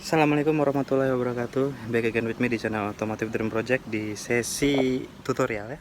Assalamualaikum warahmatullahi wabarakatuh. Back again with me di channel Automotive Dream Project di sesi tutorial ya.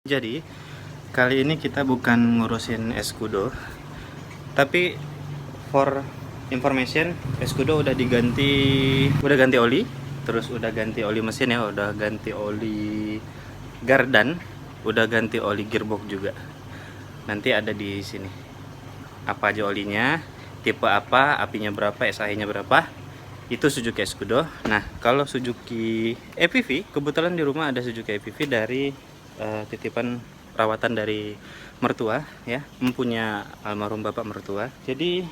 Jadi kali ini kita bukan ngurusin Escudo, tapi for information, Escudo udah ganti oli, terus udah ganti oli mesin ya, udah ganti oli gardan, udah ganti oli gearbox juga. Nanti ada di sini apa aja olinya, tipe apa, apinya berapa, SAE-nya berapa. Itu Suzuki Escudo. Nah, kalau Suzuki EPV, kebetulan di rumah ada Suzuki EPV dari titipan perawatan dari mertua ya, mempunyai almarhum bapak mertua. Jadi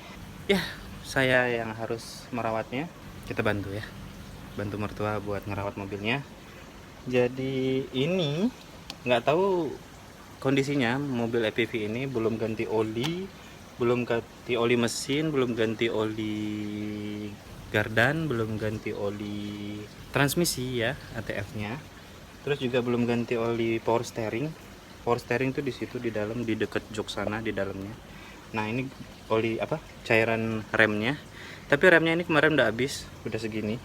ya saya yang harus merawatnya. Kita bantu ya, bantu mertua buat ngerawat mobilnya. Jadi ini nggak tahu kondisinya, mobil EPV ini belum ganti oli, belum ganti oli mesin, belum ganti oli gardan, belum ganti oli transmisi ya, ATF-nya. Terus juga belum ganti oli power steering. Power steering tuh di situ di dalam, di dekat jok sana di dalamnya. Nah, ini oli apa? Cairan remnya. Tapi remnya ini kemarin udah habis, udah segini.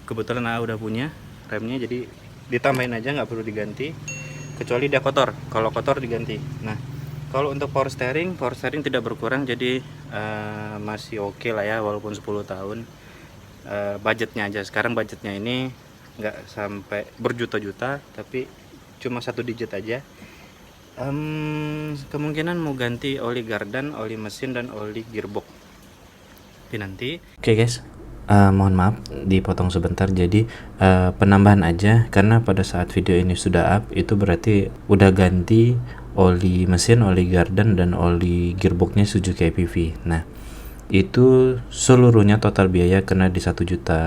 Kebetulan udah punya remnya, jadi ditambahin aja, nggak perlu diganti. Kecuali dia kotor. Kalau kotor diganti. Nah, kalau untuk power steering tidak berkurang, jadi masih oke lah ya, walaupun 10 tahun. Budgetnya aja. Sekarang budgetnya ini nggak sampai berjuta-juta, tapi cuma 1 digit aja. Kemungkinan mau ganti oli gardan, oli mesin, dan oli gearbox. Tapi nanti. Oke guys, mohon maaf dipotong sebentar. Jadi penambahan aja, karena pada saat video ini sudah up, itu berarti udah ganti oli mesin, oli gardan, dan oli gearboxnya Suzuki EPV. Nah, itu seluruhnya total biaya kena di 1 juta,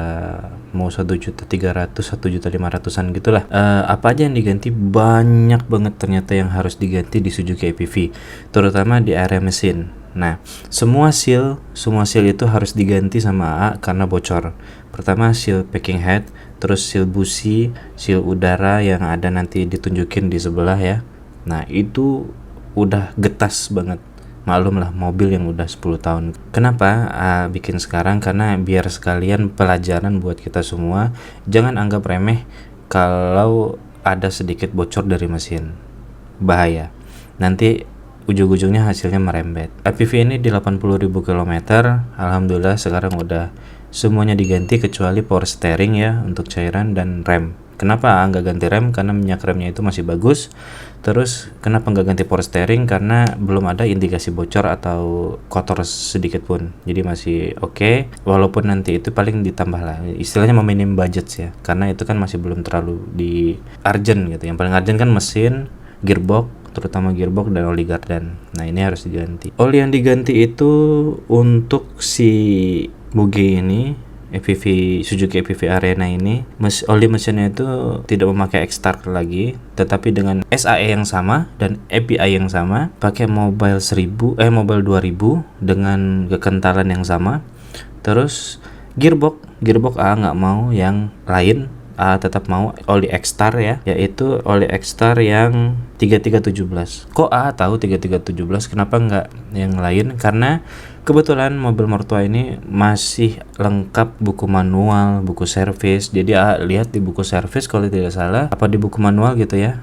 mau 1.300.000, 1.500.000-an gitulah. Apa aja yang diganti? Banyak banget ternyata yang harus diganti di Suzuki EPV, terutama di area mesin. Nah, semua seal itu harus diganti sama AA karena bocor. Pertama seal packing head, terus seal busi, seal udara yang ada nanti ditunjukin di sebelah ya. Nah, itu udah getas banget. Maklum lah, mobil yang udah 10 tahun. Kenapa bikin sekarang? Karena biar sekalian pelajaran buat kita semua. Jangan anggap remeh kalau ada sedikit bocor dari mesin. Bahaya. Nanti ujung-ujungnya hasilnya merembet. EPV ini di 80.000 km. Alhamdulillah sekarang udah semuanya diganti kecuali power steering ya, untuk cairan dan rem. Kenapa nggak ganti rem? Karena minyak remnya itu masih bagus. Terus kenapa nggak ganti power steering? Karena belum ada indikasi bocor atau kotor sedikit pun. Jadi masih oke. Walaupun nanti itu paling ditambah lah. Istilahnya meminim budget ya. Karena itu kan masih belum terlalu di urgent gitu. Yang paling urgent kan mesin, gearbox, terutama gearbox dan oli gardan. Nah, ini harus diganti. Oli yang diganti itu untuk si bugi ini, EPV Suzuki EPV Arena ini, oli mesinnya itu tidak memakai X-Stark lagi, tetapi dengan SAE yang sama dan API yang sama, pakai Mobile 2000 dengan kekentalan yang sama. Terus gearbox nggak mau yang lain, tetap mau oli X-Star ya, yaitu oli X-Star yang 3317. Kok tahu 3317, kenapa nggak yang lain? Karena kebetulan mobil mertua ini masih lengkap buku manual, buku servis. Jadi lihat di buku servis kalau tidak salah, apa di buku manual gitu ya,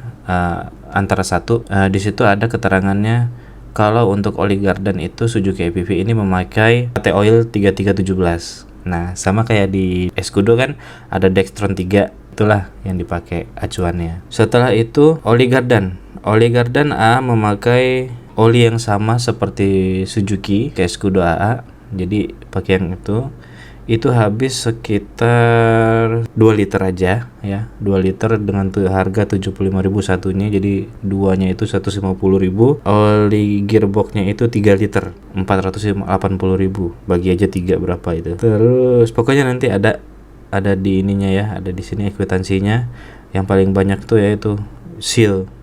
antara satu, di situ ada keterangannya kalau untuk oli gardan itu Suzuki EPV ini memakai AT Oil 3317. Nah, sama kayak di Escudo kan ada Dextron 3, itulah yang dipakai acuannya. Setelah itu oli gardan memakai oli yang sama seperti Suzuki ke Escudo AA, jadi pakai yang itu. itu habis sekitar 2 liter aja ya, 2 liter dengan harga 75.000 satunya, jadi duanya itu 150.000. Oli gearboxnya itu 3 liter 480.000, bagi aja 3 berapa itu. Terus pokoknya nanti ada di ininya ya, ada di sini kwitansinya. Yang paling banyak tuh yaitu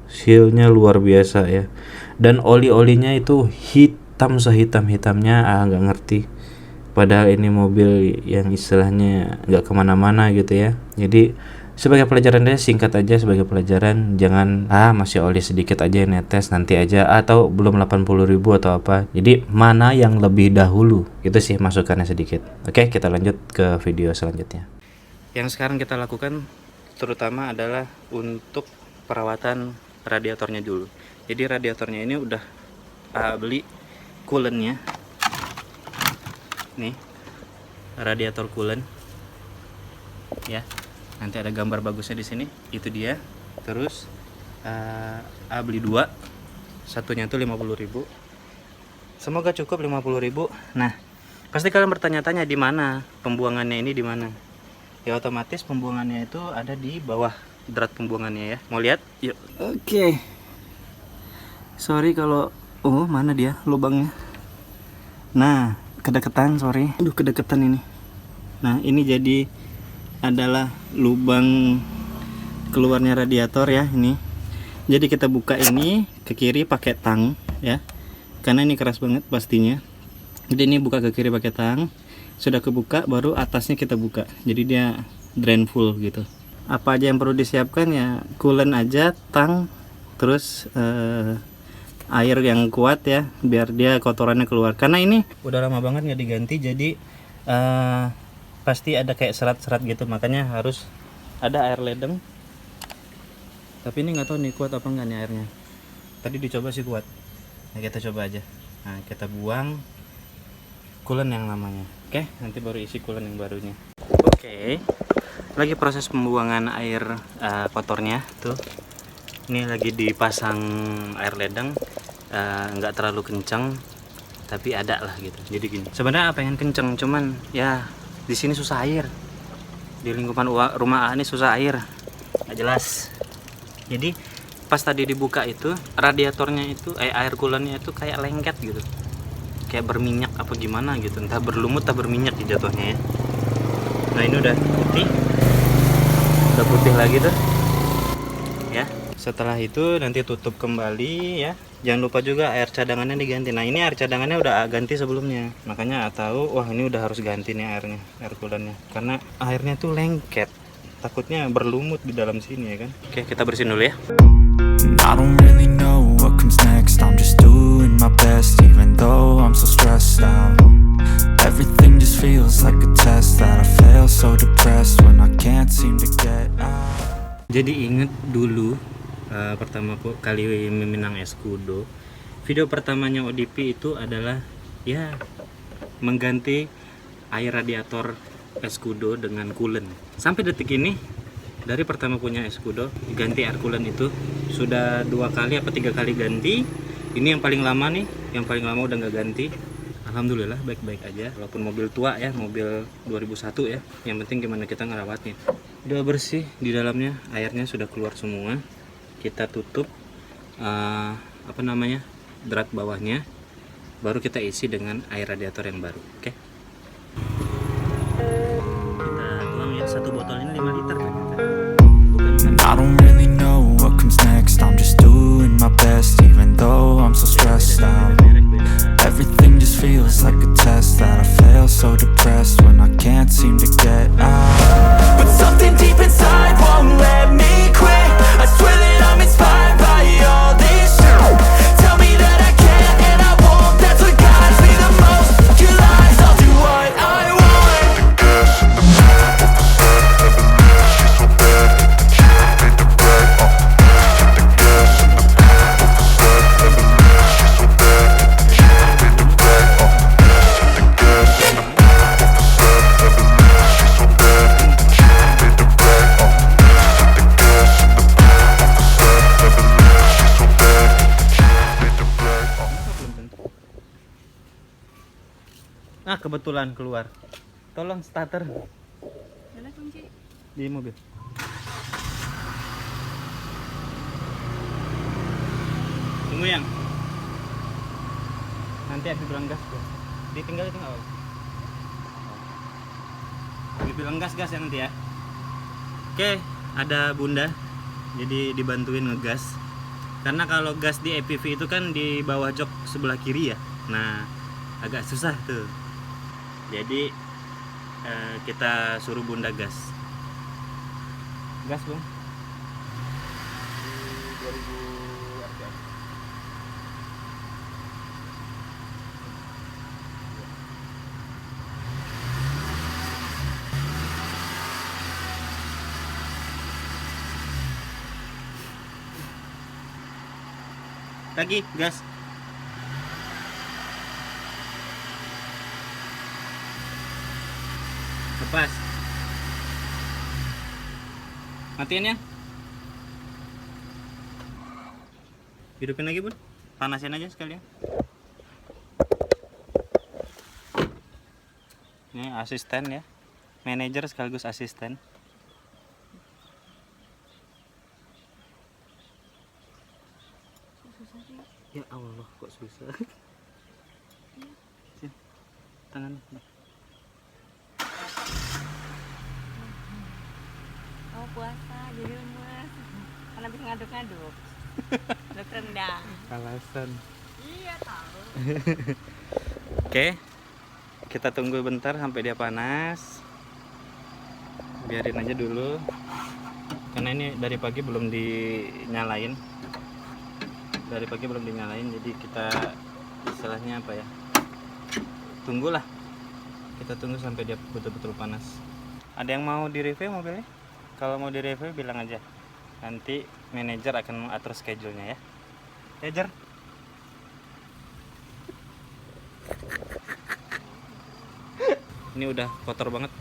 sealnya luar biasa ya, dan oli-olinya itu hitam sehitam-hitamnya, nggak ngerti. Padahal ini mobil yang istilahnya nggak kemana-mana gitu ya. Jadi sebagai pelajaran deh, singkat aja sebagai pelajaran, jangan masih oli sedikit aja netes nanti aja, atau belum 80.000 atau apa. Jadi mana yang lebih dahulu, itu sih masukannya sedikit. Oke, kita lanjut ke video selanjutnya. Yang sekarang kita lakukan terutama adalah untuk perawatan radiatornya dulu. Jadi radiatornya ini udah beli coolant-nya. Nih, radiator coolant ya. Nanti ada gambar bagusnya di sini. Itu dia. Terus beli 2. Satunya tuh 50.000. Semoga cukup 50.000. Nah, pasti kalian bertanya-tanya di mana pembuangannya ini, di mana? Ya otomatis pembuangannya itu ada di bawah drat pembuangannya ya. Mau lihat? Yuk. Oke. Sorry kalau mana dia lubangnya. Nah, kedeketan, sorry. Aduh, kedeketan ini. Nah, ini jadi adalah lubang keluarnya radiator ya, ini. Jadi kita buka ini ke kiri pakai tang ya. Karena ini keras banget pastinya. Jadi ini buka ke kiri pakai tang. Sudah kebuka, baru atasnya kita buka. Jadi dia drain full gitu. Apa aja yang perlu disiapkan ya? Coolant aja, tang, terus air yang kuat ya, biar dia kotorannya keluar. Karena ini udah lama banget nggak diganti, jadi pasti ada kayak serat-serat gitu, makanya harus ada air ledeng. Tapi ini nggak tahu nih kuat apa enggak nih airnya. Tadi dicoba sih kuat. Nah, kita coba aja. Nah, kita buang coolant yang lamanya. Oke, nanti baru isi coolant yang barunya. Oke, lagi proses pembuangan air kotornya tuh. Ini lagi dipasang air ledeng, nggak terlalu kencang, tapi ada lah gitu. Jadi gini, sebenarnya pengen kenceng, cuman ya di sini susah air. Di lingkungan rumah A ini susah air, nggak jelas. Jadi pas tadi dibuka itu radiatornya itu air coolantnya itu kayak lengket gitu, kayak berminyak apa gimana gitu, entah berlumut entah berminyak di jatuhnya ya. Nah ini udah putih lagi tuh ya. Setelah itu nanti tutup kembali ya. Jangan lupa juga air cadangannya diganti. Nah ini air cadangannya udah ganti sebelumnya, makanya tahu wah ini udah harus ganti nih airnya, air coolantnya, karena airnya tuh lengket, takutnya berlumut di dalam sini ya kan. Oke, kita bersihin dulu ya. I don't really know what comes next. I'm just doing my best, even though I'm so stressed out. Everything just feels like a test that I fail, so depressed when I can't seem to get out. Jadi inget dulu pertama kali meminang Escudo, video pertamanya ODP itu adalah ya mengganti air radiator Escudo dengan coolant. Sampai detik ini, dari pertama punya Escudo, ganti air coolant itu sudah 2 kali apa 3 kali ganti. Ini yang paling lama nih, yang paling lama udah nggak ganti. Alhamdulillah baik-baik aja, walaupun mobil tua ya, mobil 2001 ya. Yang penting gimana kita ngerawatnya. Udah bersih di dalamnya, airnya sudah keluar semua. Kita tutup drat bawahnya, baru kita isi dengan air radiator yang baru. Oke. Kita tuang ya, 1 botol ini 5 liter ternyata. I don't really know what comes next. I'm just doing my best, even though I'm so stressed out. Everything just feels like a test that I fail, so depressed when I can't seem to get out. But something deep inside won't let me quit. I swear that I'm inspired by all this shit. Tell me that I can and I won't. That's what guides me the most. Your lies, I'll do what I want. The gas in the back of the set, never leaves. She's so bad that the chick made the bed. The gas in the back of the set, never leaves. She's so bad that the chick made the bed. The gas in the back of the set, never leaves. She's so bad that the chick made the bed. The gas in the back of the set, never leaves. She's so bad that the chick made the bed. Nah kebetulan keluar. Tolong starter Mana kunci? di mobil. Tunggu yang. Nanti Abi bilang gas tuh. Ditinggal itu nggak apa-apa. Abi bilang gas ya nanti ya. Oke, ada Bunda. Jadi dibantuin ngegas. Karena kalau gas di EPV itu kan di bawah jok sebelah kiri ya. Nah, agak susah tuh. Jadi kita suruh Bunda gas. Gas, Bung. 2000 RPM. Lagi gas. Lepas. Matiin ya. Hidupin lagi, Bun. Panasin aja sekalian. Ini asisten ya. Manajer sekaligus asisten. Susah sih. Ya Allah, kok susah. Sini. Tangan. Oh puasa jadi lemes. Karena habis ngaduk-ngaduk. Ngaduk rendang. Alasan. Iya tahu. Oke. Kita tunggu bentar sampai dia panas. Biarin aja dulu. Karena ini dari pagi belum dinyalain. Jadi kita istilahnya apa ya? Tunggulah. Kita tunggu sampai dia betul-betul panas. Ada yang mau di-review mobilnya? Kalau mau di-review bilang aja. Nanti manajer akan mengatur schedule-nya ya. Manajer. Ini udah kotor banget.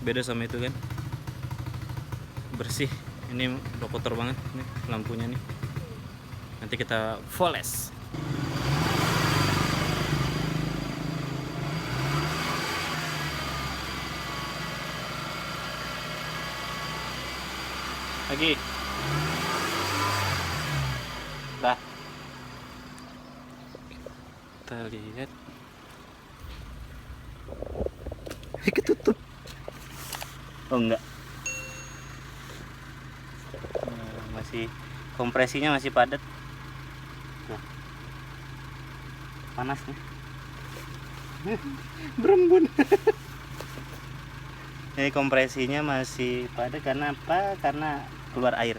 Beda sama itu kan. Bersih. Ini udah kotor banget nih lampunya nih. Nanti kita voles. Lagi. Dah. Kita lihat. Ketutup. Oh enggak. Masih kompresinya masih padat. Nah. Panas nih. Berembun. Ini kompresinya masih padat karena apa? Karena keluar air.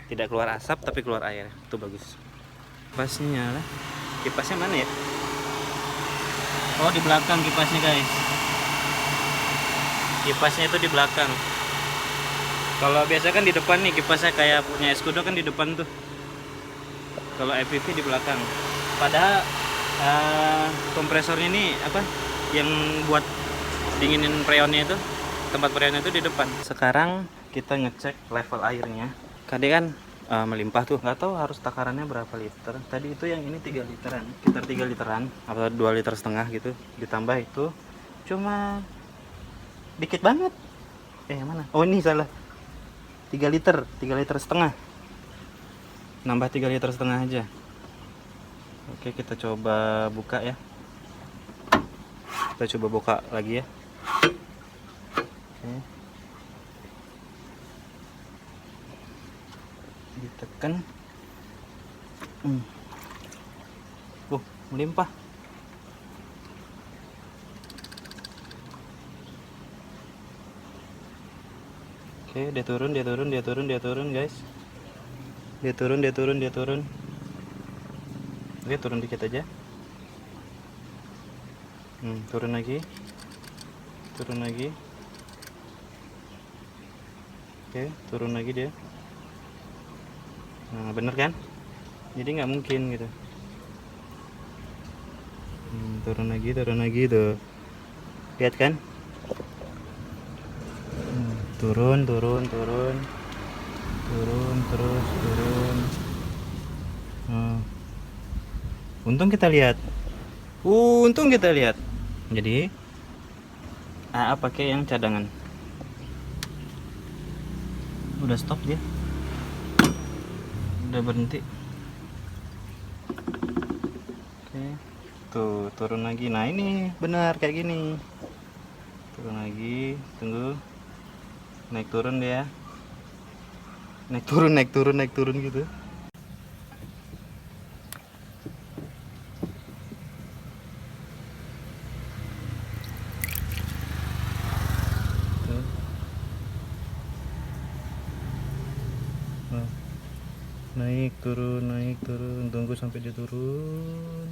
Tidak keluar asap tapi keluar air. Itu bagus. Kipasnya nyala. Kipasnya mana ya? Oh, di belakang kipasnya, guys. Kipasnya itu di belakang. Kalau biasa kan di depan nih kipasnya, kayak punya Escudo kan di depan tuh. Kalau EPV di belakang. Padahal kompresornya ini apa? Yang buat dinginin freonnya itu, tempat freonnya itu di depan. Sekarang kita ngecek level airnya. Tadi kan melimpah tuh. Nggak tahu harus takarannya berapa liter. Tadi itu yang ini 3 literan, sekitar 3 literan atau 2 liter setengah gitu. Ditambah itu cuma dikit banget. Mana? Oh, ini salah. 3 liter setengah. Nambah 3 liter setengah aja. Oke, kita coba buka ya. Kita coba buka lagi ya. Oke. Ditekan. Melimpah. Oke, dia turun guys. Dia turun. Oke, turun dikit aja. Turun lagi. Oke, turun lagi dia. Nah, bener kan? Jadi nggak mungkin gitu. Turun lagi tuh. Lihat kan? Turun terus. Untung kita lihat. Jadi pakai yang cadangan. Udah stop dia, udah berhenti. Oke, tuh turun lagi. Nah ini benar kayak gini. Turun lagi, tunggu, naik turun dia, naik turun gitu. Tuh. Nah, naik turun, tunggu sampai dia turun,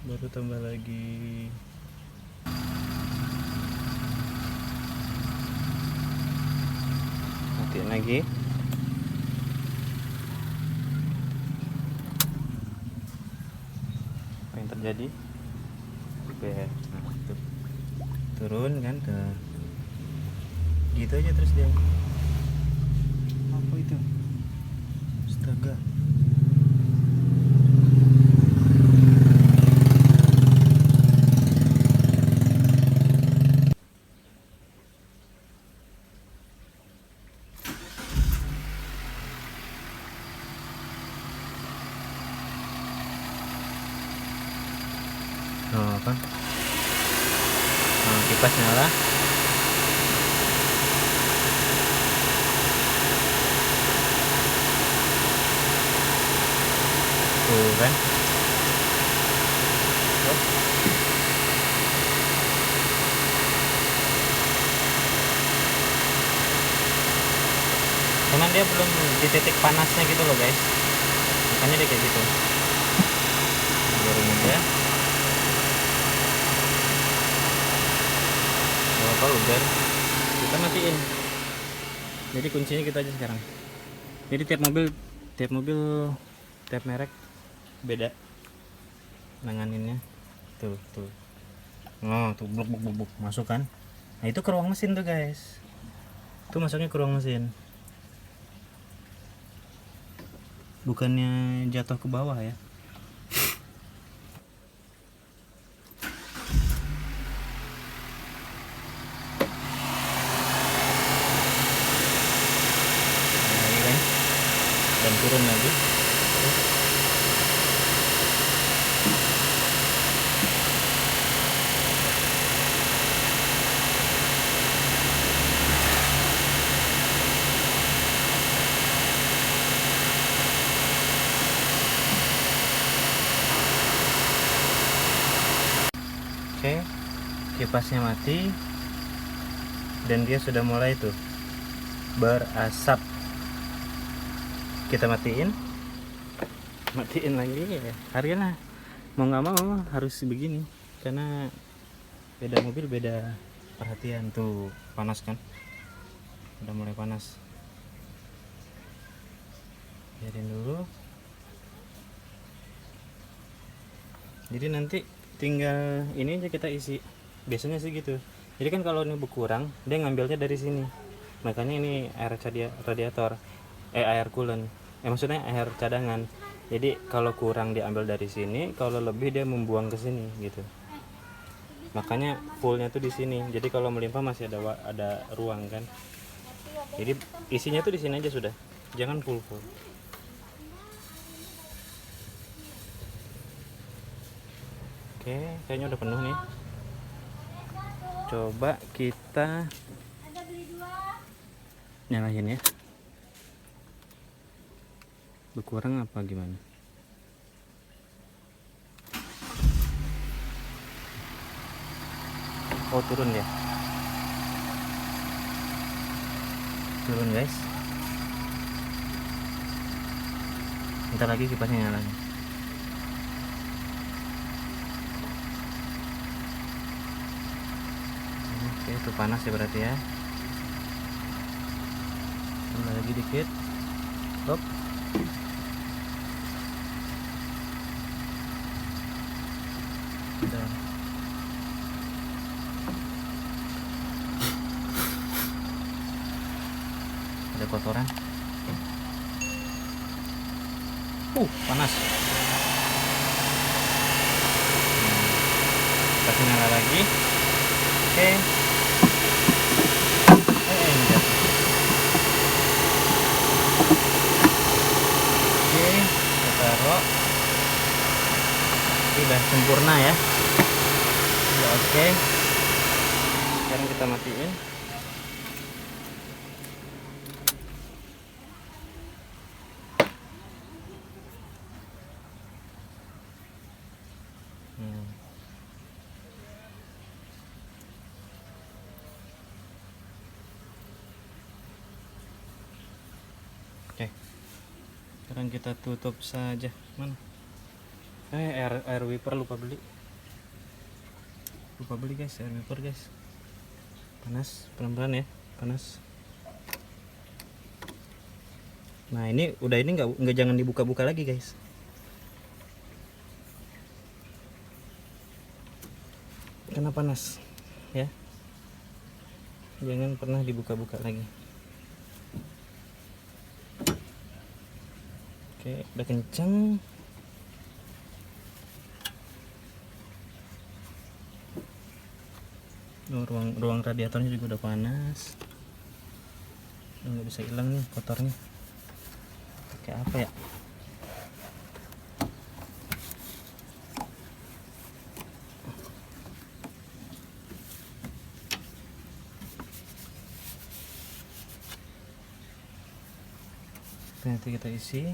baru tambah lagi. Matiin lagi. Apa yang terjadi? Nah, tuh. Turun kan ke gitu aja terus dia. Apa itu? Astaga. Oh, apa? Nah, kipas nyala. Tuh kan. Hop. Cuman dia belum di titik panasnya gitu loh guys, makanya dia kayak gitu. Baru aja. Apa udah kita matiin. Jadi kuncinya kita aja sekarang. Jadi tiap mobil tiap merek beda nanganinnya. Tuh oh tuh bluk masuk kan. Nah itu ke ruang mesin tuh guys, itu masuknya ke ruang mesin, bukannya jatuh ke bawah ya. Nah, ini kan dan turun lagi. Oke, kipasnya mati dan dia sudah mulai tuh berasap. Kita matiin lagi ya. Harusnya mau nggak mau harus begini karena beda mobil beda perhatian. Tuh panas kan, udah mulai panas. Biarin dulu. Jadi nanti tinggal ini aja kita isi, biasanya sih gitu. Jadi kan kalau ini berkurang dia ngambilnya dari sini, makanya ini air radiator, air coolant, maksudnya air cadangan. Jadi kalau kurang diambil dari sini, kalau lebih dia membuang ke sini gitu. Makanya fullnya tuh di sini. Jadi kalau melimpah masih ada ruang kan. Jadi isinya tuh di sini aja sudah, jangan full. Oke, kayaknya udah penuh nih. Coba kita nyalain ya. Berkurang apa gimana? Oh, turun ya. Turun guys. Bentar lagi kipasnya nyala nih. Oke, itu panas ya berarti ya. Tambah lagi dikit. Stop. Udah. Ada kotoran. Panas. Kasih nyala lagi. Oke. Oke. Enggak. Oke, kita taruh. Sudah sempurna ya. Sudah oke. Sekarang kita matiin. Oke, sekarang kita tutup saja. Mana? Air wiper lupa beli guys, air wiper guys. Panas, pelan-pelan ya, panas. Nah ini nggak jangan dibuka-buka lagi guys. Karena panas ya, jangan pernah dibuka-buka lagi. Oke, udah kenceng. Ruang radiatornya juga udah panas. Udah nggak bisa hilang nih kotornya. Pakai apa ya? Nanti kita isi.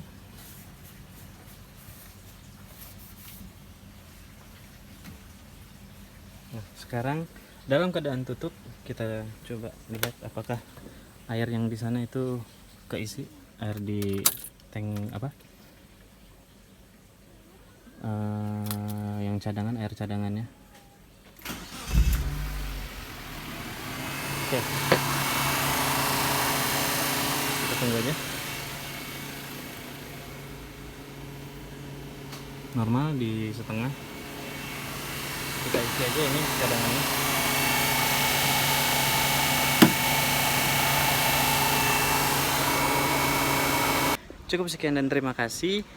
Nah, sekarang dalam keadaan tutup, kita coba lihat apakah air yang di sana itu keisi, air di tank apa? Yang cadangan, air cadangannya. Oke. Kita tunggu aja. Normal di setengah. Kita isi aja ini cadangannya. Cukup sekian dan terima kasih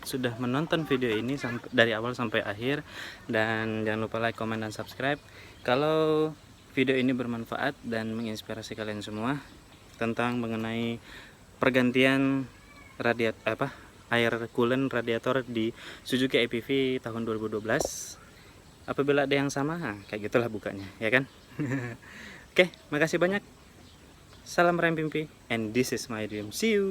sudah menonton video ini dari awal sampai akhir, dan jangan lupa like, comment, dan subscribe. Kalau video ini bermanfaat dan menginspirasi kalian semua tentang mengenai pergantian air coolant radiator di Suzuki APV tahun 2012, apabila ada yang sama, kayak gitulah bukanya ya kan. Oke, makasih banyak. Salam Rempimpi, and this is my dream. See you.